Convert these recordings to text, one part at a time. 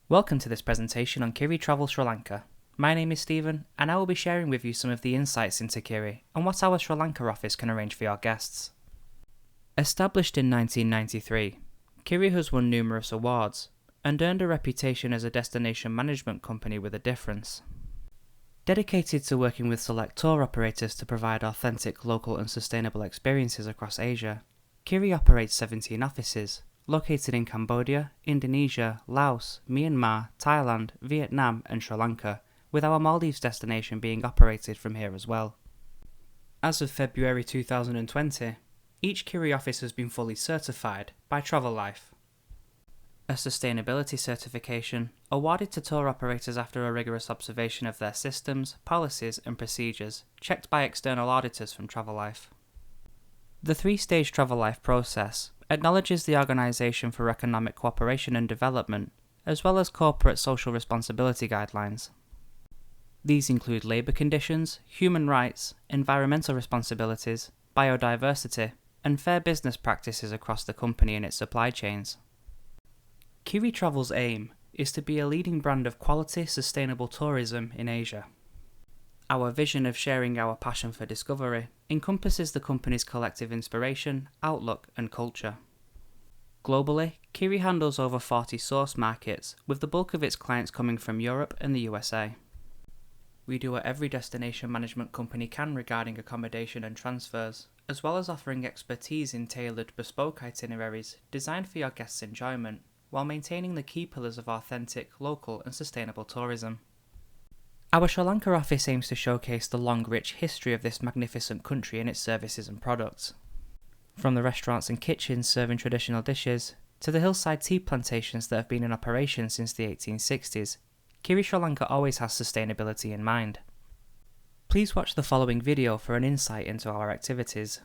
Welcome to this presentation on Khiri Travel Sri Lanka. My name is Stephen, and I will be sharing with you some of the insights into Khiri and what our Sri Lanka office can arrange for your guests. Established in 1993, Khiri has won numerous awards and earned a reputation as a destination management company with a difference. Dedicated to working with select tour operators to provide authentic, local and sustainable experiences across Asia, Khiri operates 17 offices, located in Cambodia, Indonesia, Laos, Myanmar, Thailand, Vietnam and Sri Lanka, with our Maldives destination being operated from here as well. As of February 2020, each Khiri office has been fully certified by Travel Life, a sustainability certification awarded to tour operators after a rigorous observation of their systems, policies and procedures, checked by external auditors from Travel Life. The three-stage Travel Life process acknowledges the Organisation for Economic Cooperation and Development, as well as corporate social responsibility guidelines. These include labour conditions, human rights, environmental responsibilities, biodiversity, and fair business practices across the company and its supply chains. Khiri Travel's aim is to be a leading brand of quality, sustainable tourism in Asia. Our vision of sharing our passion for discovery encompasses the company's collective inspiration, outlook and culture. Globally, Khiri handles over 40 source markets, with the bulk of its clients coming from Europe and the USA. We do what every destination management company can regarding accommodation and transfers, as well as offering expertise in tailored bespoke itineraries designed for your guests' enjoyment, while maintaining the key pillars of authentic, local and sustainable tourism. Our Sri Lanka office aims to showcase the long, rich history of this magnificent country and its services and products. From the restaurants and kitchens serving traditional dishes, to the hillside tea plantations that have been in operation since the 1860s, Khiri Sri Lanka always has sustainability in mind. Please watch the following video for an insight into our activities.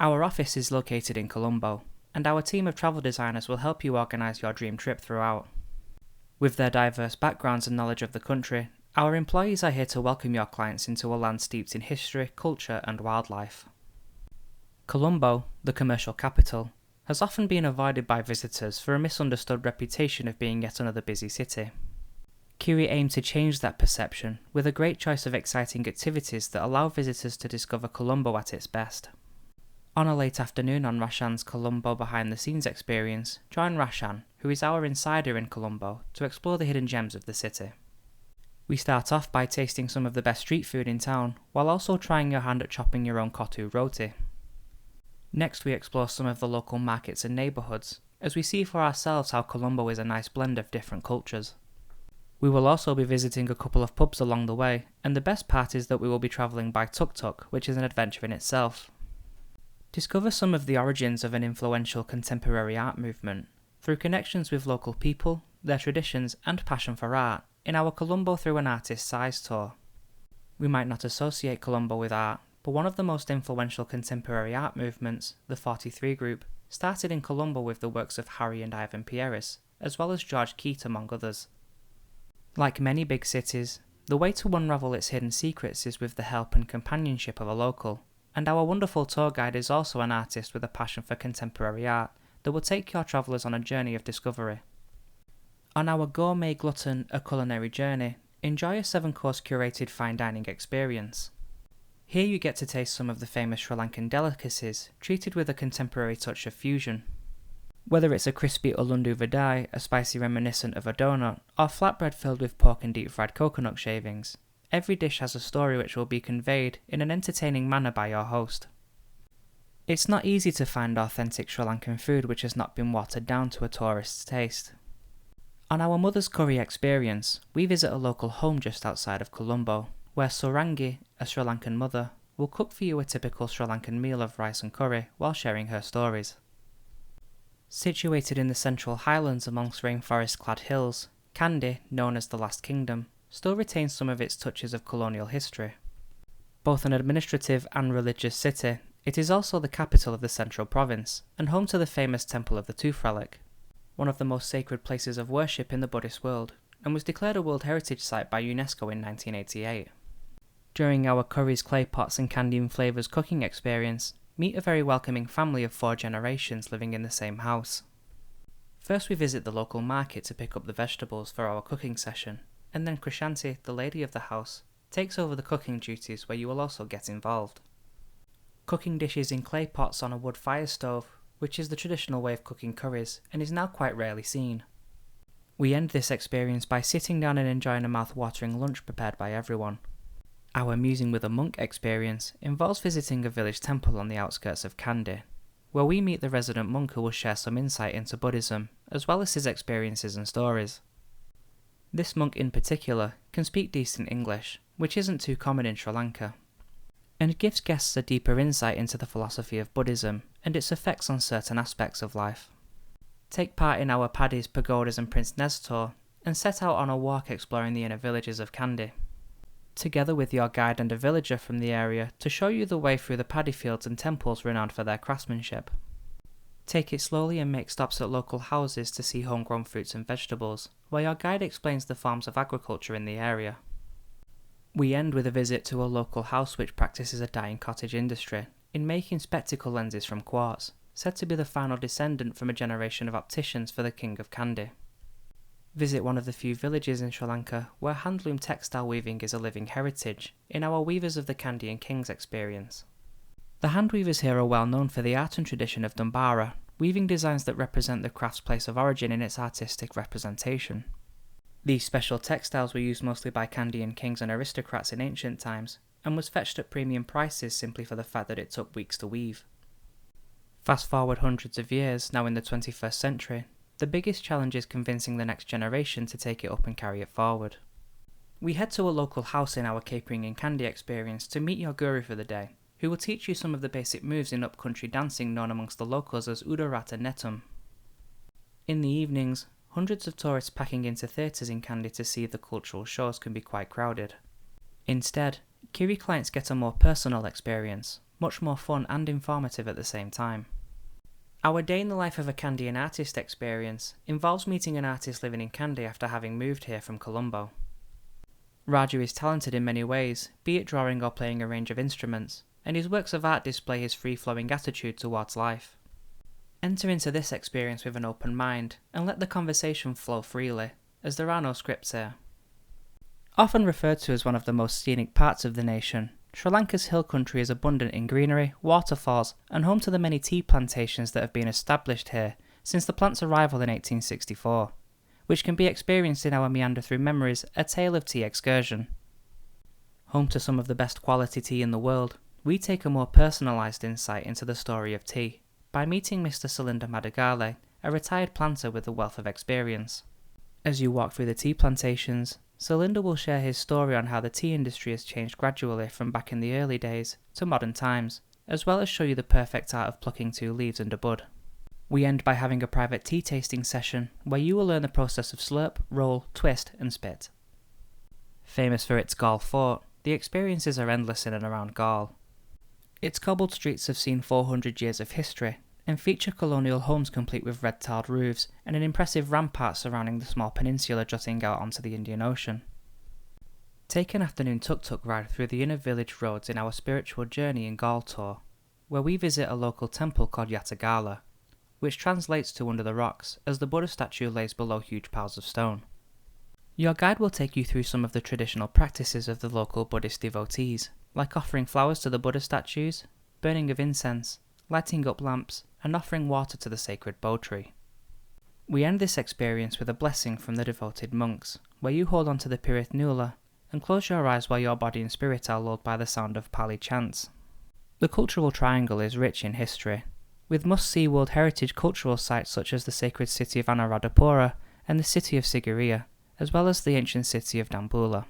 Our office is located in Colombo, and our team of travel designers will help you organise your dream trip throughout. With their diverse backgrounds and knowledge of the country, our employees are here to welcome your clients into a land steeped in history, culture and wildlife. Colombo, the commercial capital, has often been avoided by visitors for a misunderstood reputation of being yet another busy city. Khiri aimed to change that perception with a great choice of exciting activities that allow visitors to discover Colombo at its best. On a late afternoon on Rashan's Colombo behind the scenes experience, join Rashan, who is our insider in Colombo, to explore the hidden gems of the city. We start off by tasting some of the best street food in town, while also trying your hand at chopping your own kotu roti. Next we explore some of the local markets and neighbourhoods, as we see for ourselves how Colombo is a nice blend of different cultures. We will also be visiting a couple of pubs along the way, and the best part is that we will be travelling by tuk-tuk, which is an adventure in itself. Discover some of the origins of an influential contemporary art movement through connections with local people, their traditions and passion for art in our Colombo Through an Artist's Eyes tour. We might not associate Colombo with art, but one of the most influential contemporary art movements, the 43 Group, started in Colombo with the works of Harry and Ivan Pieris, as well as George Keat among others. Like many big cities, the way to unravel its hidden secrets is with the help and companionship of a local, and our wonderful tour guide is also an artist with a passion for contemporary art that will take your travellers on a journey of discovery. On our Gourmet Glutton A Culinary Journey, enjoy a 7-course curated fine dining experience. Here you get to taste some of the famous Sri Lankan delicacies, treated with a contemporary touch of fusion. Whether it's a crispy ulundu vadai, a spicy reminiscent of a donut, or flatbread filled with pork and deep-fried coconut shavings, every dish has a story which will be conveyed in an entertaining manner by your host. It's not easy to find authentic Sri Lankan food which has not been watered down to a tourist's taste. On our Mother's Curry experience, we visit a local home just outside of Colombo, where Surangi, a Sri Lankan mother, will cook for you a typical Sri Lankan meal of rice and curry while sharing her stories. Situated in the central highlands amongst rainforest-clad hills, Kandy, known as the Last Kingdom, still retains some of its touches of colonial history. Both an administrative and religious city, it is also the capital of the central province, and home to the famous Temple of the Tooth Relic, one of the most sacred places of worship in the Buddhist world, and was declared a World Heritage Site by UNESCO in 1988. During our curries, clay pots and candy flavours cooking experience, meet a very welcoming family of 4 generations living in the same house. First we visit the local market to pick up the vegetables for our cooking session, and then Krishanti, the lady of the house, takes over the cooking duties where you will also get involved. Cooking dishes in clay pots on a wood fire stove, which is the traditional way of cooking curries and is now quite rarely seen. We end this experience by sitting down and enjoying a mouth-watering lunch prepared by everyone. Our Musing with a Monk experience involves visiting a village temple on the outskirts of Kandy, where we meet the resident monk who will share some insight into Buddhism, as well as his experiences and stories. This monk in particular can speak decent English, which isn't too common in Sri Lanka, and gives guests a deeper insight into the philosophy of Buddhism and its effects on certain aspects of life. Take part in our paddies, pagodas and Prince Nez tour, and set out on a walk exploring the inner villages of Kandy, together with your guide and a villager from the area to show you the way through the paddy fields and temples renowned for their craftsmanship. Take it slowly and make stops at local houses to see homegrown fruits and vegetables, while your guide explains the forms of agriculture in the area. We end with a visit to a local house which practices a dyeing cottage industry in making spectacle lenses from quartz, said to be the final descendant from a generation of opticians for the King of Kandy. Visit one of the few villages in Sri Lanka where handloom textile weaving is a living heritage in our Weavers of the Kandian Kings experience. The handweavers here are well known for the art and tradition of Dumbara, weaving designs that represent the craft's place of origin in its artistic representation. These special textiles were used mostly by Kandian kings and aristocrats in ancient times, and was fetched at premium prices simply for the fact that it took weeks to weave. Fast forward hundreds of years, now in the 21st century, the biggest challenge is convincing the next generation to take it up and carry it forward. We head to a local house in our Capering in Kandy experience to meet your guru for the day, who will teach you some of the basic moves in up-country dancing known amongst the locals as Udarat and Netum. In the evenings, hundreds of tourists packing into theatres in Kandy to see the cultural shows can be quite crowded. Instead, Khiri clients get a more personal experience, much more fun and informative at the same time. Our Day in the Life of a Kandian Artist experience involves meeting an artist living in Kandy after having moved here from Colombo. Raju is talented in many ways, be it drawing or playing a range of instruments, and his works of art display his free-flowing attitude towards life. Enter into this experience with an open mind, and let the conversation flow freely, as there are no scripts here. Often referred to as one of the most scenic parts of the nation, Sri Lanka's hill country is abundant in greenery, waterfalls, and home to the many tea plantations that have been established here since the plant's arrival in 1864, which can be experienced in our Meander Through Memories, A Tale of Tea excursion. Home to some of the best quality tea in the world, we take a more personalised insight into the story of tea by meeting Mr. Salinda Madagale, a retired planter with a wealth of experience. As you walk through the tea plantations, Salinda will share his story on how the tea industry has changed gradually from back in the early days to modern times, as well as show you the perfect art of plucking 2 leaves and a bud. We end by having a private tea tasting session where you will learn the process of slurp, roll, twist and spit. Famous for its Gaul fort, the experiences are endless in and around Gaul. Its cobbled streets have seen 400 years of history, and feature colonial homes complete with red-tiled roofs and an impressive rampart surrounding the small peninsula jutting out onto the Indian Ocean. Take an afternoon tuk-tuk ride through the inner village roads in our spiritual journey in Gaul tour, where we visit a local temple called Yatagala, which translates to under the rocks as the Buddha statue lays below huge piles of stone. Your guide will take you through some of the traditional practices of the local Buddhist devotees, like offering flowers to the Buddha statues, burning of incense, lighting up lamps, and offering water to the sacred Bo tree. We end this experience with a blessing from the devoted monks, where you hold onto the Pirith Nula and close your eyes while your body and spirit are lulled by the sound of Pali chants. The cultural triangle is rich in history, with must-see World Heritage cultural sites such as the sacred city of Anuradhapura and the city of Sigiriya, as well as the ancient city of Dambulla.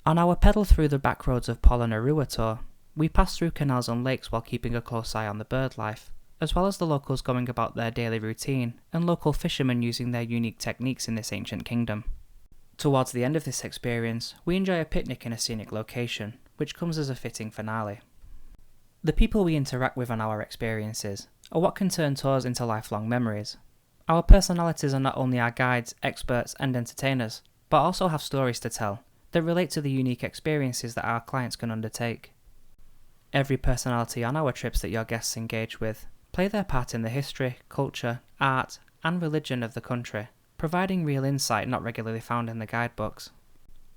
On our pedal through the back roads of Polonnaruwa tour, we pass through canals and lakes while keeping a close eye on the bird life, as well as the locals going about their daily routine and local fishermen using their unique techniques in this ancient kingdom. Towards the end of this experience, we enjoy a picnic in a scenic location, which comes as a fitting finale. The people we interact with on our experiences are what can turn tours into lifelong memories. Our personalities are not only our guides, experts, and entertainers, but also have stories to tell that relate to the unique experiences that our clients can undertake. Every personality on our trips that your guests engage with play their part in the history, culture, art, and religion of the country, providing real insight not regularly found in the guidebooks.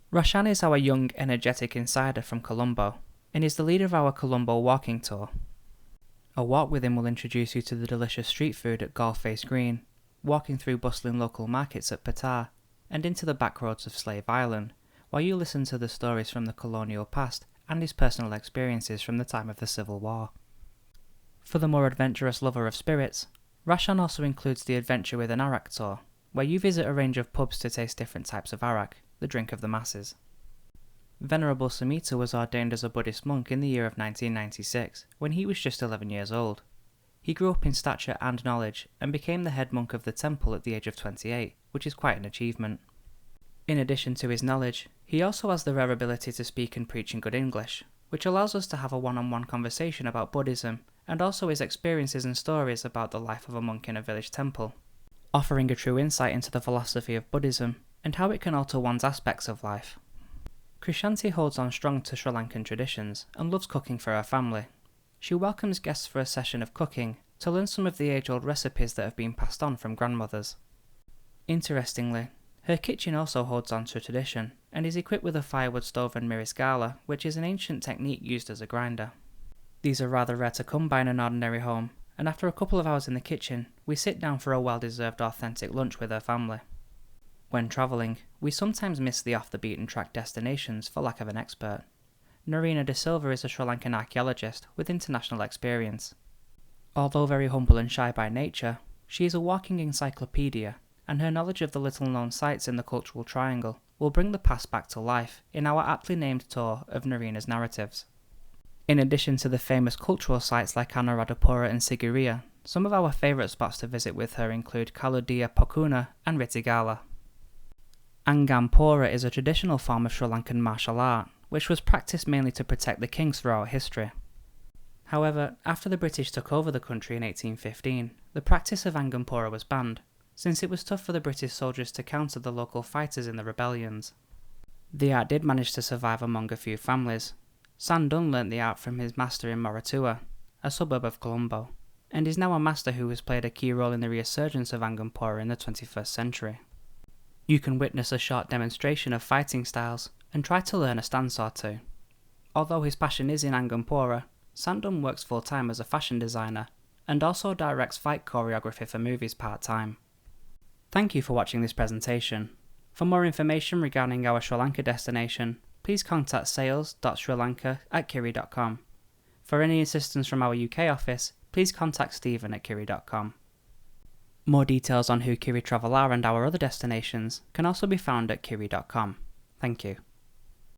Roshan is our young, energetic insider from Colombo, and is the leader of our Colombo walking tour. A walk with him will introduce you to the delicious street food at Gallface Green, walking through bustling local markets at Patar, and into the back roads of Slave Island, while you listen to the stories from the colonial past and his personal experiences from the time of the Civil War. For the more adventurous lover of spirits, Roshan also includes the Adventure with an Arak tour, where you visit a range of pubs to taste different types of arak, the drink of the masses. Venerable Samita was ordained as a Buddhist monk in the year of 1996, when he was just 11 years old. He grew up in stature and knowledge, and became the head monk of the temple at the age of 28, which is quite an achievement. In addition to his knowledge, he also has the rare ability to speak and preach in good English, which allows us to have a one-on-one conversation about Buddhism, and also his experiences and stories about the life of a monk in a village temple, offering a true insight into the philosophy of Buddhism and how it can alter one's aspects of life. Krishanti holds on strong to Sri Lankan traditions and loves cooking for her family. She welcomes guests for a session of cooking to learn some of the age-old recipes that have been passed on from grandmothers. Interestingly, her kitchen also holds on to tradition and is equipped with a firewood stove and mirisgala, which is an ancient technique used as a grinder. These are rather rare to come by in an ordinary home, and after a couple of hours in the kitchen, we sit down for a well-deserved authentic lunch with her family. When travelling, we sometimes miss the off-the-beaten-track destinations for lack of an expert. Narina De Silva is a Sri Lankan archaeologist with international experience. Although very humble and shy by nature, she is a walking encyclopedia, and her knowledge of the little-known sites in the cultural triangle will bring the past back to life in our aptly named tour of Narina's narratives. In addition to the famous cultural sites like Anuradhapura and Sigiriya, some of our favourite spots to visit with her include Kaludia Pokuna and Ritigala. Angampora is a traditional form of Sri Lankan martial art, which was practiced mainly to protect the kings throughout history. However, after the British took over the country in 1815, the practice of Angampora was banned, since it was tough for the British soldiers to counter the local fighters in the rebellions. The art did manage to survive among a few families. Sandun learnt the art from his master in Moratuwa, a suburb of Colombo, and is now a master who has played a key role in the resurgence of Angampora in the 21st century. You can witness a short demonstration of fighting styles and try to learn a stance or two. Although his passion is in Angampora, Sandun works full-time as a fashion designer and also directs fight choreography for movies part-time. Thank you for watching this presentation. For more information regarding our Sri Lanka destination, please contact sales.srilanka@khiri.com. For any assistance from our UK office, please contact Stephen at khiri.com. More details on who Khiri Travel are and our other destinations can also be found at khiri.com. Thank you.